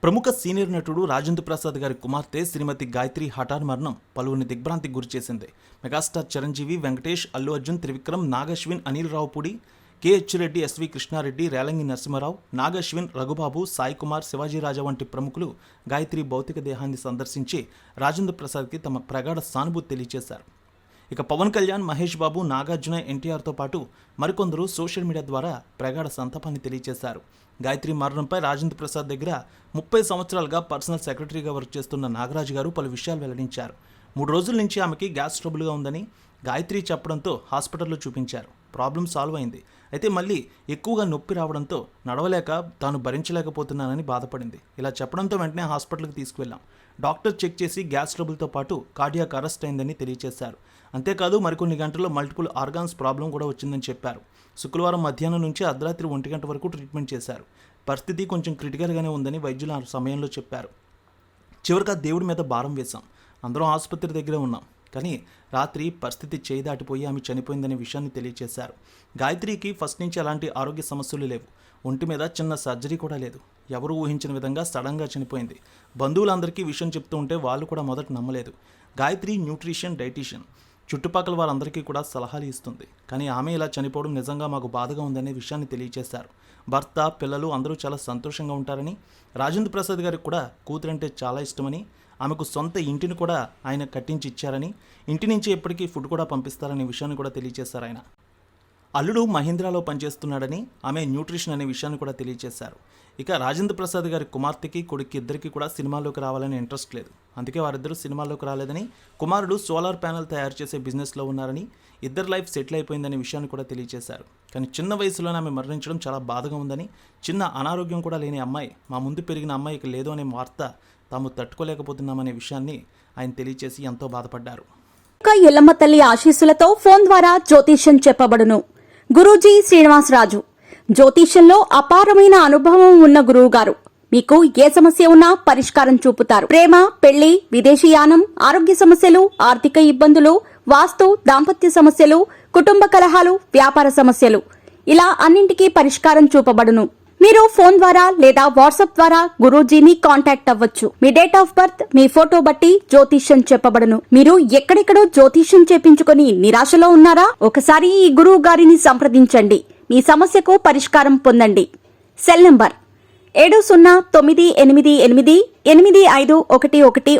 ప్రముఖ సీనియర్ నటుడు రాజేంద్ర ప్రసాద్ గారి కుమార్తె శ్రీమతి గాయత్రి హఠాన్ మరణం పలువురిని దిగ్భ్రాంతికి గురిచేసింది. Megastar Chiranjeevi, Venkatesh, Allu Arjun, Trivikram, Nag Ashwin, Anil Ravipudi, KH Reddy, SV Krishna Reddy, Relangi Narasimha Rao, Nag Ashwin, Raghu Babu, Sai Kumar, Sivaji Raja వంటి ప్రముఖులు గాయత్రి భౌతిక దేహాన్ని సందర్శించి రాజేంద్ర ప్రసాద్కి తమ ప్రగాఢ సానుభూతి తెలియజేశారు. ఇక పవన్ కళ్యాణ్, మహేష్ బాబు, నాగార్జున, ఎన్టీఆర్తో పాటు మరికొందరు సోషల్ మీడియా ద్వారా ప్రగాఢ సంతాపాన్ని తెలియజేశారు. గాయత్రి మరణంపై రాజేంద్ర ప్రసాద్ దగ్గర 30 సంవత్సరాలుగా పర్సనల్ సెక్రటరీగా వర్క్ చేస్తున్న నాగరాజు గారు పలు విషయాలు వెల్లడించారు. 3 రోజుల నుంచి ఆమెకి గ్యాస్ ట్రబుల్గా ఉందని గాయత్రి చెప్పడంతో హాస్పిటల్లో చూపించారు. ప్రాబ్లం సాల్వ్ అయింది. అయితే మళ్ళీ ఎక్కువగా నొప్పి రావడంతో నడవలేక తాను భరించలేకపోతున్నానని బాధపడింది. ఇలా చెప్పడంతో వెంటనే హాస్పిటల్కి తీసుకువెళ్ళాం. డాక్టర్ చెక్ చేసి గ్యాస్ ట్రబుల్తో పాటు కార్డియాక్ అరెస్ట్ అయిందని తెలియజేశారు. అంతేకాదు మరికొన్ని గంటల్లో మల్టిపుల్ ఆర్గాన్స్ ప్రాబ్లం కూడా వచ్చిందని చెప్పారు. శుక్రవారం మధ్యాహ్నం నుంచి అర్ధరాత్రి 1 గంట వరకు ట్రీట్మెంట్ చేశారు. పరిస్థితి కొంచెం క్రిటికల్గానే ఉందని వైద్యులు ఆ సమయంలో చెప్పారు. చివరిగా దేవుడి మీద భారం వేశాం. అందరం ఆసుపత్రి దగ్గరే ఉన్నాం. కానీ రాత్రి పరిస్థితి చేయి దాటిపోయి ఆమె చనిపోయిందనే విషయాన్ని తెలియజేశారు. గాయత్రికి ఫస్ట్ నుంచి ఎలాంటి ఆరోగ్య సమస్యలు లేవు. ఒంటి మీద చిన్న సర్జరీ కూడా లేదు. ఎవరు ఊహించిన విధంగా సడన్గా చనిపోయింది. బంధువులందరికీ విషయం చెప్తూ ఉంటే వాళ్ళు కూడా మొదట నమ్మలేదు. Gayathri nutrition, dietician. చుట్టుపక్కల వారందరికీ కూడా సలహాలు ఇస్తుంది. కానీ ఆమె ఇలా చనిపోవడం నిజంగా మాకు బాధగా ఉందనే విషయాన్ని తెలియజేశారు. భర్త, పిల్లలు అందరూ చాలా సంతోషంగా ఉంటారని, రాజేంద్ర ప్రసాద్ గారికి కూడా కూతురంటే చాలా ఇష్టమని, ఆమెకు సొంత ఇంటిని కూడా ఆయన కట్టించి ఇచ్చారని, ఇంటి నుంచి ఎప్పటికీ ఫుడ్ కూడా పంపిస్తారనే విషయాన్ని కూడా తెలియజేశారు. ఆయన అల్లుడు మహీంద్రాలో పనిచేస్తున్నాడని, ఆమె న్యూట్రిషన్ అనే విషయాన్ని కూడా తెలియజేశారు. ఇక రాజేంద్ర ప్రసాద్ గారి కుమార్తెకి, కొడుకు ఇద్దరికి కూడా సినిమాల్లోకి రావాలని ఇంట్రెస్ట్ లేదు. అందుకే వారిద్దరూ సినిమాల్లోకి రాలేదని, కుమారుడు సోలార్ ప్యానెల్ తయారు చేసే బిజినెస్లో ఉన్నారని, ఇద్దరు లైఫ్ సెటిల్ అయిపోయిందనే విషయాన్ని కూడా తెలియజేశారు. కానీ చిన్న వయసులోనే ఆమె మరణించడం చాలా బాధగా ఉందని, చిన్న అనారోగ్యం కూడా లేని అమ్మాయి, మా ముందు పెరిగిన అమ్మాయికి లేదు అనే వార్త తాము తట్టుకోలేకపోతున్నామనే విషయాన్ని ఆయన తెలియజేసి ఎంతో బాధపడ్డారు. ఎల్లమ్మ తల్లి ఆశీస్సులతో ఫోన్ ద్వారా జ్యోతిష్యం చెప్పబడును. గురూజీ శ్రీనివాసరాజు జ్యోతిష్యంలో అపారమైన అనుభవం ఉన్న గురువు గారు మీకు ఏ సమస్య ఉన్నా పరిష్కారం చూపుతారు. ప్రేమ, పెళ్లి, విదేశీయానం, ఆరోగ్య సమస్యలు, ఆర్థిక ఇబ్బందులు, వాస్తు, దాంపత్య సమస్యలు, కుటుంబ కలహాలు, వ్యాపార సమస్యలు, ఇలా అన్నింటికీ పరిష్కారం చూపబడును. మీరు ఫోన్ ద్వారా లేదా వాట్సాప్ ద్వారా గురూజీని కాంటాక్ట్ అవ్వచ్చు. మీ డేట్ ఆఫ్ బర్త్, మీ ఫోటో బట్టి జ్యోతిష్యం చెప్పబడును. మీరు ఎక్కడెక్కడో జ్యోతిష్యం చేపించుకొని నిరాశలో ఉన్నారా? ఒకసారి ఈ గురువు గారిని సంప్రదించండి. మీ సమస్యకు పరిష్కారం పొందండి. Cell number 7098888511